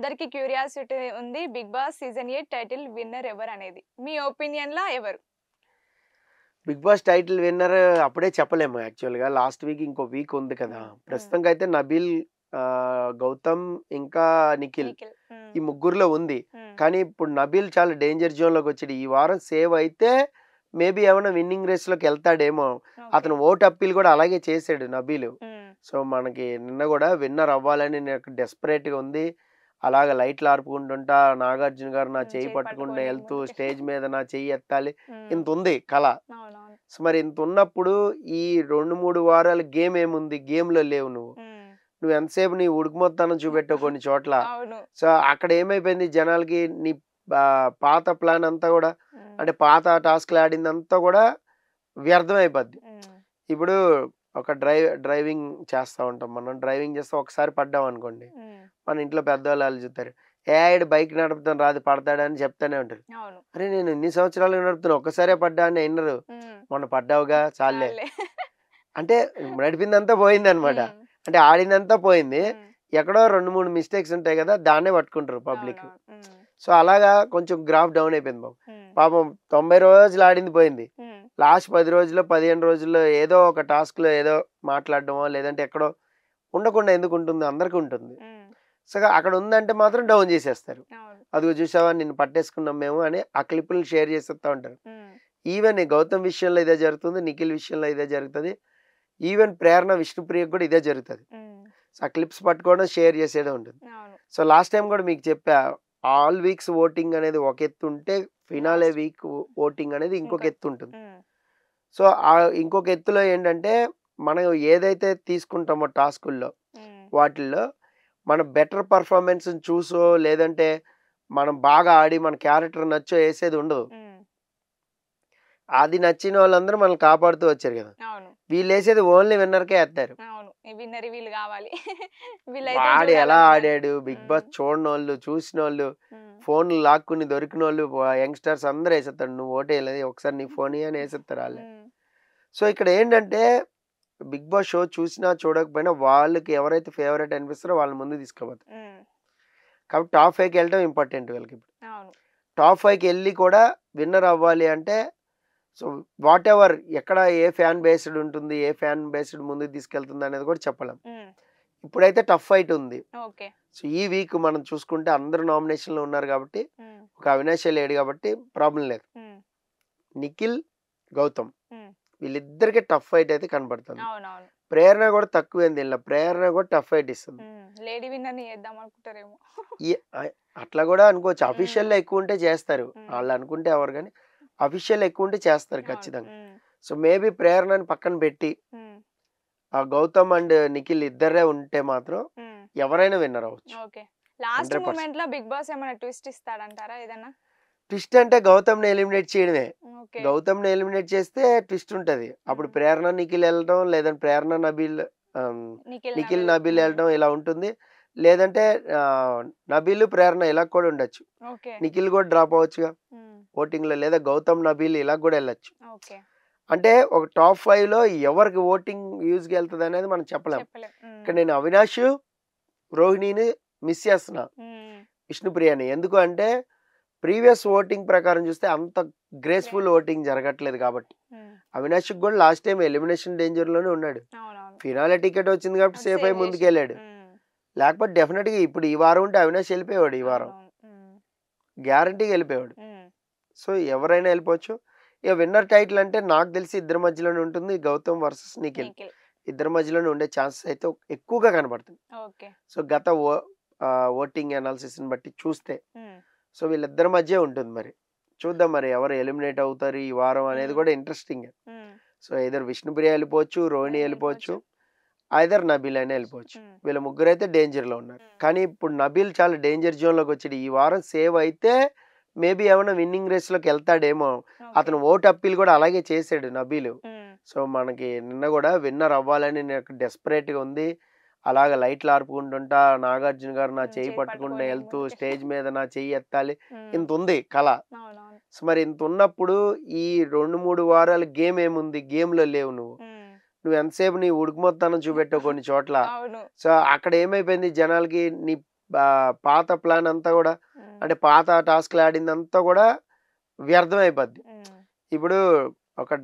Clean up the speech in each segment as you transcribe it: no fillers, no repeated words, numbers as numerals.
అందరికి క్యూరియాసిటీ ఉంది. 'Bigg Boss' season 8 title winner ఎవరనేది. మీ ఒపీనియన్‌లా ఎవరు? 'బిగ్ బాస్' టైటిల్ విన్నర్ అప్పుడే చెప్పలేము యాక్చువల్‌గా. లాస్ట్ వీక్ ఇంకో వీక్ ఉంది కదా! హ్మ్. ప్రస్తుతానికైతే నబీల్, గౌతమ్ ఇంకా నిఖిల్ నిఖిల్. ఈ ముగ్గురిలో ఉంది. హ్మ్. కానీ ఇప్పుడు నబీల్ చాలా డేంజర్ జోన్‌లోకొచ్చాడు. ఈ వారం సేవ్ అయితే మేబీ ఏమన్నా విన్నింగ్ రేస్‌లోకెళ్తాడేమో. ఓకే. అతను ఓటు అప్పీల్ కూడా అలాగే చేసాడు నబీలు. హ్మ్. సో, మనకి నిన్న గూడా విన్నర్ అవ్వాలని నాకు డెస్పరేట్‌గా ఉంది. అలాగ లైట్లు ఆర్పుకుంటుంటా 'నాగార్జున గారు నా చెయ్యి చెయ్యి పట్టుకుంటూ పట్టుకొని ఎళ్తూ ముందుకి. స్టేజ్ మీద నా చెయ్యి ఎత్తాలి' హ్మ్. ఇంతుంది కల. అవునవును. సో, మరి ఇంతున్నప్పుడు ఈ 2, 3 వారాలు గేమ్ ఏముంది? గేమ్‌లో లేవు నువ్వు. హ్మ్. నువ్వు ఎంతసేపు నీ ఉడుకుమొత్తానం చూపెట్టావు కొన్ని చోట్ల. అవును. సో, అక్కడ ఏమైపోయింది జనాలకి నీ పాత ప్లాన్ అంతా గూడా హ్మ్. అంటే పాత టాస్క్‌లు ఆడిందంతా గూడా వ్యర్థమైపోద్ది. హ్మ్. ఇప్పుడు ఒక డ్రైవింగ్ చేస్తా ఉంటాం మనం. డ్రైవింగ్ చేస్తే ఒకసారి పడ్డామనుకోండి, హ్మ్. మన ఇంట్లో పెద్దవాళ్ళు ఆళ్ళు చూత్తారు. ఈడు బైక్ నడపడం రాదు పడతాడని చెప్తానే ఉంటారు. అవును. అరే! నేను ఇన్ని సంవత్సరాలుగా నడుపుతున్నా ఒక్కసారే పడ్డా అని ఇనరు. హ్మ్. మొన్న పడ్డావుగా చాల్లే. చాల్లే. అంటే నడిపిందంతా పోయిందనమాట. హ్మ్. అంటే ఆడిందంతా పోయింది. హ్మ్. ఎక్కడో 2, 3 మిస్టేక్స్ ఉంటాయి గదా! దాన్నే పట్టుకుంటారు పబ్లిక్. అవునవును. హ్మ్. సో, అలాగా కొంచెం గ్రాఫ్ డౌన్ అయిపోయింది బాబు. హ్మ్. పాపం 90 రోజులు ఆడింది పోయింది. హ్మ్. లాస్ట్ 10 రోజుల్లో, 15 రోజుల్లో ఏదో ఒక టాస్క్‌లో ఏదో మాట్లాడడమో, లేదంటే ఎక్కడో ఉండకుండా ఎందుకుంటుంది? అందరికి ఉంటుంది. హ్మ్. సో, అక్కడ ఉందంటే మాత్రం డౌన్ చేసేస్తారు. అవును. అదిగో చూసావా నిన్ను పట్టేసుకున్నాం మేము అని ఆ క్లిప్పులు షేర్ చేసేస్తా ఉంటారు. హ్మ్. ఈవెన్ గౌతమ్ విషయంలో ఇదే జరుగుతుంది. నిఖిల్ విషయంలో ఇదే జరుగుతది. ఈవెన్ ప్రేరణ, విష్ణుప్రియకి కూడా ఇదే జరుగుతది. హ్మ్. సో, ఆ క్లిప్స్ పట్టుకోవడం, షేర్ చేసేయడం ఉంటుంది. అవును. సో, లాస్ట్ టైమ్ కూడా మీకు చెప్పా. ఆల్ వీక్స్ ఓటింగ్ అనేది ఒక ఎత్తుంటే, ఫినాలే లాస్ట్. వీక్ ఓటింగ్ అనేది ఇంకొక ఇంకా. ఎత్తుంటుంది. హ్మ్. సో, ఇంకొక ఎత్తులో ఏంటంటే, మనం ఏదైతే తీసుకుంటామో టాస్కుల్లో, హ్మ్. వాటిల్లో మన బెటర్ పెర్ఫార్మన్స్‌ని చూసో, లేదంటే మనం బాగా ఆడి మన క్యారెక్టర్ నచ్చో ఏసేది ఉండదు. హ్మ్. అది నచ్చినోళ్ళందరూ మనల్ని కాపాడుతూ వచ్చారు గదా! అవును. వీళ్ళేసేది ఓన్లీ విన్నర్‌కే ఏత్తారు. అవును. ఈ విన్నర్ వీళ్ళు గావాలి. వీళ్ళైతే వాడు ఎలా జూడాలంటున్నారు. ఆడాడు, 'బిగ్ హ్మ్. బాస్' చూడనోళ్ళు, చూసినోళ్ళు, హ్మ్. ఫోన్‌లు లాక్కుని దొరికినోళ్ళు యంగ్‌స్టర్స్ అందరూ ఏసేత్తారు. నువ్వు ఓటేయలేదు ఒకసారి నీ ఫోన్ ఇయ్యి అని ఏసేత్తారు ఆళ్ళే. హ్మ్. సో, ఇక్కడ ఏంటంటే 'బిగ్ బాస్' షో చూసినా, చూడకపోయినా వాళ్ళకి ఎవరైతే ఫేవరెట్ అనిపిస్తారో వాళ్ళని ముందుకు తీసుకుపోతారు. హ్మ్. కాబట్టి టాప్ 5కి వెళ్ళటం ఇంపార్టెంట్ వీళ్ళకిప్పుడు. అవును. టాప్ 5కి ఎళ్లి కూడా విన్నర్ అవ్వాలి అంటే సో, వాటెవర్ ఎక్కడ ఏ ఫ్యాన్ బేస్డ్ ఉంటుంది, ఏ ఫ్యాన్ బేస్డ్ ముందుకు తీసుకెళ్తుంది అనేది కూడా చెప్పలేం. హ్మ్. ఇప్పుడైతే టఫ్ ఫైట్ ఉంది. ఓకే. సో, ఈ వీక్ మనం చూసుకుంటే అందరూ నామినేషన్‌లో ఉన్నారు కాబట్టి, హ్మ్. ఒక అవినాషే లేడు కాబట్టి ప్రాబ్లమ్ లేదు. హ్మ్. నిఖిల్, గౌతమ్ హ్మ్. వీళ్ళిద్దరికీ టఫ్ ఫైట్ అయితే కనపడుతుంది. అవునవును. ప్రేరణ కూడా తక్కువేం తినలే. ప్రేరణ కూడా టఫ్ ఫైట్ ఇస్తుంది. హ్మ్. లేడీ విన్నర్‌ని చేద్దాం అనుకుంటారేమో. ఈ అట్లా కూడా అనుకోవచ్చు. హ్మ్. అఫీషియల్‌లో ఎక్కువుంటే చేస్తారు. హ్మ్. ఆళ్ళనుకుంటే ఎవరు గాని, అఫీషియల్ ఎక్కువుంటే చేస్తారు అవును. ఖచ్చితంగా. హ్మ్. సో, మేబీ ప్రేరణని పక్కన పెట్టి, హ్మ్. గౌతమ్ అండ్ నిఖిల్ ఇద్దరే ఉంటే మాత్రం హ్మ్. ఎవరైనా విన్నర్ అవ్వచ్చు. ఓకే. లాస్ట్ 100%. మూమెంట్‌లో 'బిగ్ బాస్' ఏమైనా ట్విస్ట్ ఇస్తాడంటారా ఏదన్నా? ట్విస్ట్ అంటే గౌతమ్‌ని ఎలిమినేట్ చేయడమే. ఓకే. గౌతమ్‌ని ఎలిమినేట్ చేస్తే ట్విస్ట్ ఉంటది. అప్పుడు హ్మ్. ప్రేరణ, నిఖిల్ ఎళ్ళటం లేదంటే ప్రేరణ, నబీల్ ఆహ్, నిఖిల్, నిఖిల్, నబీల్. నబీల్ హ్మ్. ఎళ్ళటం ఇలా ఉంటుంది. లేదంటే నబీల్, ప్రేరణ ఇలా కూడా ఉండొచ్చు. ఓకే. నిఖిల్ కూడా డ్రాప్ అవ్వచ్చుగా హ్మ్. ఓటింగ్‌లో లేదా గౌతమ్, నబీల్ ఇలా కూడా ఎళ్ళొచ్చు. ఓకే. అంటే ఒక టాప్ 5లో ఎవరికి ఓటింగ్ యూజ్‌కెళ్తదనేది మనం చెప్పలేం. చెప్పలేం. హ్మ్. ఇక్కడ నేను అవినాష్, రోహిణిని మిస్ చేస్తున్నా. హ్మ్. విష్ణుప్రియని. ఎందుకు అంటే ప్రీవియస్ ఓటింగ్ ప్రకారం చూస్తే అంత లే గ్రేస్‌ఫుల్ ఓటింగ్ జరగట్లేదు కాబట్టి. హ్మ్. అవినాష్‌కి కూడా లాస్ట్ టైమ్ ఎలిమినేషన్ డేంజర్‌లోనే ఉన్నాడు. అవునవును. ఫినాలే టికెట్ వచ్చింది కాబట్టి అది సేఫ్ సేవ్ అయి జేషిండు. ముందుకెళ్ళాడు. హ్మ్. లేకపోతే డెఫినిట్‌గా ఇప్పుడు ఈ వారం ఉంటే అవినాష్ ఎళ్ళిపోయేవాడు ఈ వారం. అవునవును. హ్మ్. గ్యారంటీగా ఎళ్ళిపోయేవాడు. హ్మ్. సో, ఎవరైనా ఎళ్ళిపోవచ్చు. ఇక విన్నర్ టైటిల్ అంటే నాకు తెలిసి ఇద్దరి మధ్యలోనే ఉంటుంది. గౌతమ్ వర్సెస్ నిఖిల్. నిఖిల్. ఇద్దరి మధ్యలోనే ఉండే ఛాన్సెస్ అయితే ఎక్కువగా కనపడుతుంది. ఓకే. సో, ఓటింగ్ అనాలిసిస్‌ని బట్టి చూస్తే. హ్మ్. సో, వీళ్ళిద్దరి మధ్యే ఉంటుంది మరి. చూద్దాం మరి ఎవరు ఎలిమినేట్ అవుతారు ఈ వారం అనేది హ్మ్. కూడా ఇంట్రెస్టింగే. హ్మ్. సో, ఐదర్ విష్ణుప్రియ ఎళ్ళిపోవచ్చు, రోహిణి రోహిణి ఎళ్ళిపోవచ్చు, ఎళ్ళిపోవచ్చు. ఐదర్ నబీల్ అయినా ఎళ్ళిపోవచ్చు. హ్మ్. వీళ్ళ ముగ్గురైతే డేంజర్‌లో ఉన్నారు. హ్మ్. కానీ ఇప్పుడు నబీల్ చాలా డేంజర్ జోన్‌లోకొచ్చాడు. ఈ వారం సేవ్ అయితే మేబీ ఏమన్నా విన్నింగ్ రేస్‌లోకెళ్తాడేమో. ఓకే. అతను ఓటు అప్పీల్ కూడా అలాగే చేసాడు నబీలు. హ్మ్. సో, మనకి నిన్న గూడా విన్నర్ అవ్వాలని నాకు డెస్పరేట్‌గా ఉంది. అలాగ లైట్లు ఆర్పుకుంటుంటా 'నాగార్జున గారు నా హ్మ్. చెయ్యి చేయి పట్టుకుంటూ పట్టుకొని ఎళ్తూ ముందుకి. స్టేజ్ మీద నా చెయ్యి ఎత్తాలి' హ్మ్. ఇంతుంది కల. అవునవును. సో, మరి ఇంతున్నప్పుడు ఈ 2, 3 వారాలు గేమ్ ఏముంది? గేమ్‌లో లేవు నువ్వు. హ్మ్. నువ్వు ఎంతసేపు నీ ఉడుకుమొత్తానం చూపెట్టావు కొన్ని చోట్ల. అవును. సో, అక్కడ ఏమైపోయింది జనాలకి నీ పాత ప్లాన్ అంతా కూడా ఉమ్, అంటే పాత టాస్క్లు ఆడిందంతా కూడా వ్యర్థం అయిపోద్ది. ఉమ్, ఇప్పుడు ఒక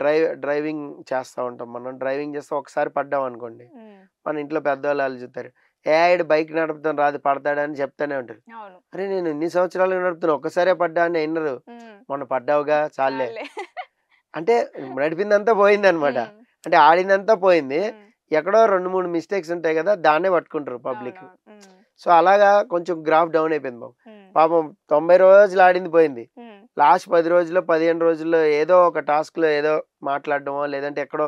డ్రైవింగ్ చేస్తా ఉంటాం. మనం డ్రైవింగ్ చేస్తే ఒకసారి పడ్డాం అనుకోండి, ఉమ్, మన ఇంట్లో పెద్దవాళ్ళు వాళ్ళు చెప్తారు, ఈడు బైక్ నడుపుతాం రాదు పడతాడని చెప్తానే ఉంటారు. అవును. అరే నేను ఇన్ని సంవత్సరాలు నడుపుతున్నా ఒక్కసారే పడ్డా అని వినరు. ఉమ్, మొన్న పడ్డావుగా చాలే చాలే. అంటే నడిపిందంతా పోయిందనమాట. ఉమ్, అంటే ఆడిందంతా పోయింది. ఉమ్, ఎక్కడో 2, 3 మిస్టేక్స్ ఉంటాయి కదా! దాన్నే పట్టుకుంటారు పబ్లిక్. అవునవును. ఉమ్, సో, అలాగా కొంచెం గ్రాఫ్ డౌన్ అయిపోయింది బాబు. ఉమ్, పాపం 90 రోజులు ఆడింది పోయింది. ఉమ్, లాస్ట్ 10 రోజుల్లో, 15 రోజుల్లో ఏదో ఒక టాస్క్‌లో ఏదో మాట్లాడడమో, లేదంటే ఎక్కడో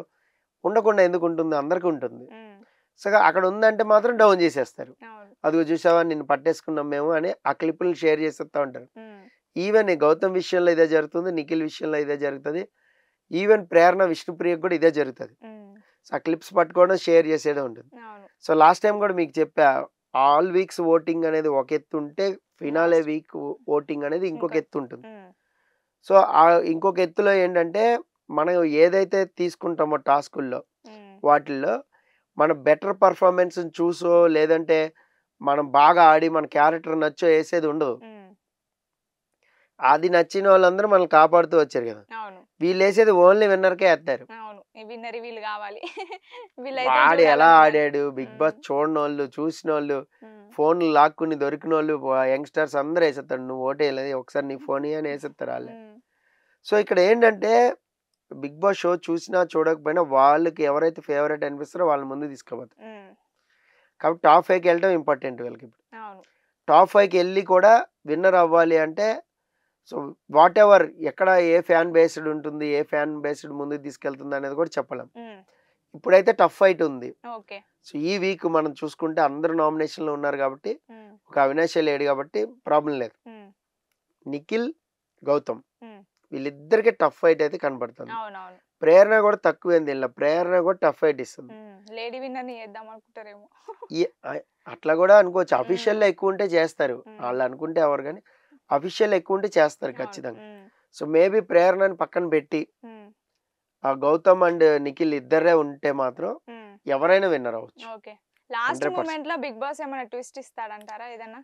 ఉండకుండా ఎందుకుంటుంది? అందరికి ఉంటుంది. ఉమ్, సో, అక్కడ ఉందంటే మాత్రం డౌన్ చేసేస్తారు. అవును. అదిగో చూసావా నిన్ను పట్టేసుకున్నాం మేము అని ఆ క్లిప్పులు షేర్ చేసేస్తా ఉంటారు. ఉమ్, ఈవెన్ గౌతమ్ విషయంలో ఇదే జరుగుతుంది. నిఖిల్ విషయంలో ఇదే జరుగుతది. ఈవెన్ ప్రేరణ, విష్ణుప్రియకి కూడా ఇదే జరుగుతది. ఉమ్, సో, ఆ క్లిప్స్ పట్టుకోవడం, షేర్ చేసేయడం ఉంటుంది. అవును. సో, లాస్ట్ టైమ్ కూడా మీకు చెప్పా. ఆల్ వీక్స్ ఓటింగ్ అనేది ఒక ఎత్తు ఉంటే, ఫినాలే లాస్ట్ వీక్ ఓటింగ్ అనేది ఇంకొక ఇంకో ఎత్తు ఉంటుంది. ఉమ్, సో, ఇంకొక ఎత్తులో ఏంటంటే, మనం ఏదైతే తీసుకుంటామో టాస్కుల్లో ఉమ్, వాటిల్లో మన బెటర్ పర్ఫార్మెన్స్‌ని చూసో, లేదంటే మనం బాగా ఆడి మన క్యారెక్టర్ నచ్చో ఏసేది ఉండదు. ఉమ్, అది నచ్చిన వాళ్ళందరూ మనల్ని కాపాడుతూ వచ్చారు కదా! అవును. వీళ్ళేసేది ఓన్లీ విన్నర్‌కే ఏత్తారు. అవును. ఈ విన్నర్ వీళ్ళు కావాలి. వీళ్ళైతే వాడు ఎలా చూడాలంటారు. ఆడాడు, బిగ్ బాస్ ఉమ్, చూడనోళ్ళు, చూసినోళ్ళు, ఉమ్, ఫోన్‌లు లాక్కుని దొరికినోళ్ళు, యంగ్‌స్టర్స్ అందరూ ఏసేత్తారు. నువ్వు ఓటేయలేదు ఒకసారి నీ ఫోన్ ఇయ్యి అని ఏసేత్తారు ఆళ్ళే. ఉమ్, సో, ఇక్కడ ఏంటంటే బిగ్ బాస్ షో చూసినా, చూడకపోయినా వాళ్ళకి ఎవరైతే ఫేవరెట్ అనిపిస్తారో వాళ్ళని ముందుకు తీసుకుపోతారు. ఉమ్, కాబట్టి టాప్ 5కి వెళ్ళటం ఇంపార్టెంట్ వీళ్ళకిప్పుడు. అవును. టాప్ 5కి వెళ్ళి కూడా విన్నర్ అవ్వాలి అంటే సో, వాటెవర్ ఎక్కడ ఏ ఫ్యాన్ బేస్డ్ ఉంటుంది, ఏ ఫ్యాన్ బేస్డ్ ముందుకు తీసుకెళ్తుంది అనేది కూడా చెప్పలేం. ఉమ్, ఇప్పుడైతే టఫ్ ఫైట్ ఉంది. ఓకే. సో, ఈ వీక్ మనం చూసుకుంటే అందరూ నామినేషన్‌లో ఉన్నారు కాబట్టి, ఉమ్, ఒక అవినాషే లేడు కాబట్టి ప్రాబ్లమ్ లేదు. ఉమ్, నిఖిల్, గౌతమ్ ఉమ్, వీళ్ళిద్దరికీ టఫ్ ఫైట్ అయితే కనపడుతుంది. అవునవును. ప్రేరణ కూడా తక్కువేం దీనిలో. ప్రేరణ కూడా టఫ్ ఫైట్ ఇస్తుంది. ఉమ్, లేడీ విన్నర్‌ని చేద్దాం అనుకుంటారేమో. ఈ అట్లా కూడా అనుకోవచ్చు. ఉమ్, అఫీషియల్‌లో ఎక్కువ ఉంటే చేస్తారు. ఉమ్, వాళ్ళు అనుకుంటే ఎవరు గాని అఫీషియల్ ఎక్కువ ఉంటే చేస్తారు అవును. ఖచ్చితంగా. ఉమ్, సో, మేబీ ప్రేరణని పక్కన పెట్టి ఉమ్, గౌతమ్ అండ్ నిఖిల్ ఇద్దరే ఉంటే మాత్రం ఉమ్, ఎవరైనా విన్నర్ అవ్వచ్చు. ఓకే. లాస్ట్ 100%. మూమెంట్‌లో బిగ్ బాస్ ఏమైనా ట్విస్ట్ ఇస్తాడంటారా ఏదన్నా?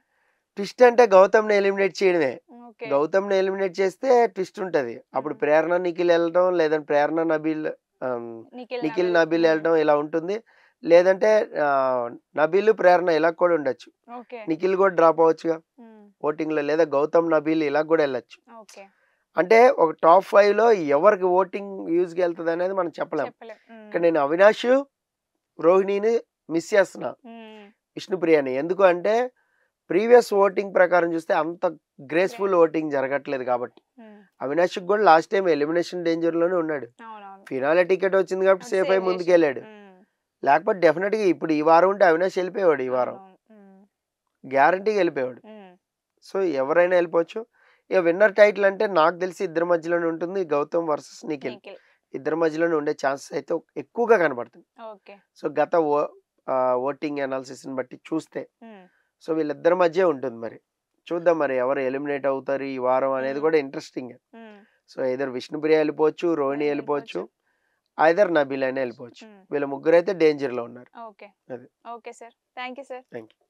ట్విస్ట్ అంటే గౌతమ్‌ని ఎలిమినేట్ చేయడమే. ఓకే. గౌతమ్‌ని ఎలిమినేట్ చేస్తే ట్విస్ట్ ఉంటది. అప్పుడు ఉమ్, ప్రేరణ, నిఖిల్ ఎళ్ళడం, లేదంటే ప్రేరణ, నబీల్ ఆహ్, నిఖిల్, నిఖిల్, నబీల్. నబీల్ ఉమ్, ఎళ్ళడం ఇలా ఉంటుంది. లేదంటే నబీల్, ప్రేరణ ఇలా కూడా ఉండొచ్చు. ఓకే. నిఖిల్ కూడా డ్రాప్ అవ్వచ్చుగా ఉమ్, ఓటింగ్‌లో. లేదా గౌతమ్, నబీల్ ఇలా కూడా ఎళ్ళొచ్చు. ఓకే. అంటే ఒక టాప్ 5లో ఎవరికి ఓటింగ్ యూజ్‌గా ఎళ్తదనేది మనం చెప్పలేం. చెప్పలేం. ఇక్కడ ఉమ్, నేను అవినాష్, రోహిణిని మిస్ చేస్తున్నా. ఉమ్, విష్ణుప్రియని. ఎందుకు అంటే ప్రీవియస్ ఓటింగ్ ప్రకారం చూస్తే అంత గ్రేస్‌ఫుల్ ఓటింగ్ జరగట్లేదు కాబట్టి. ఉమ్, అవినాష్‌కి కూడా లాస్ట్ టైమ్ ఎలిమినేషన్ డేంజర్‌లోనే ఉన్నాడు. అవునవును. ఫినాలే టికెట్ వచ్చింది కాబట్టి సేఫ్ సేవ్ అయి చేసిండు. ముందుకెళ్ళాడు. ఉమ్, లేకపోతే డెఫినిట్‌గా ఇప్పుడు ఈ వారం ఉంటే అవినాష్ ఎళ్ళిపోయేవాడు ఈ వారం. అవునవును. ఉమ్, గ్యారంటీగా ఎళ్ళిపోయేవాడు. ఉమ్, సో, ఎవరైనా ఎళ్ళిపోవచ్చు. ఇక విన్నర్ టైటిల్ అంటే నాకు తెలిసి ఇద్దరి మధ్యలోనే ఉంటుంది. గౌతమ్ వర్సెస్ నిఖిల్. నిఖిల్. ఇద్దరి మధ్యలోనే ఉండే ఛాన్సెస్ అయితే ఎక్కువగా కనబడుతుంది. ఓకే. సో, గత ఓటింగ్ అనాలిసిస్‌ని బట్టి చూస్తే. ఉమ్, సో, వీళ్ళిద్దరి మధ్యే ఉంటుంది మరి. చూద్దాం మరి ఎవరు ఎలిమినేట్ అవుతారు ఈ వారం అనేది ఉమ్, కూడా ఇంట్రెస్టింగే. ఉమ్, సో, ఐదర్ విష్ణుప్రియ ఎళ్ళిపోవచ్చు, రోహిణి రోహిణి ఎళ్ళిపోవచ్చు, వెళ్ళిపోవచ్చు. ఐదర్ నబీల్ అయినా ఎళ్ళిపోవచ్చు. ఉమ్, వీళ్ళ ముగ్గురైతే డేంజర్‌లో ఉన్నారు. ఓకే. అది. Okay sir. Thank you sir. Thank you.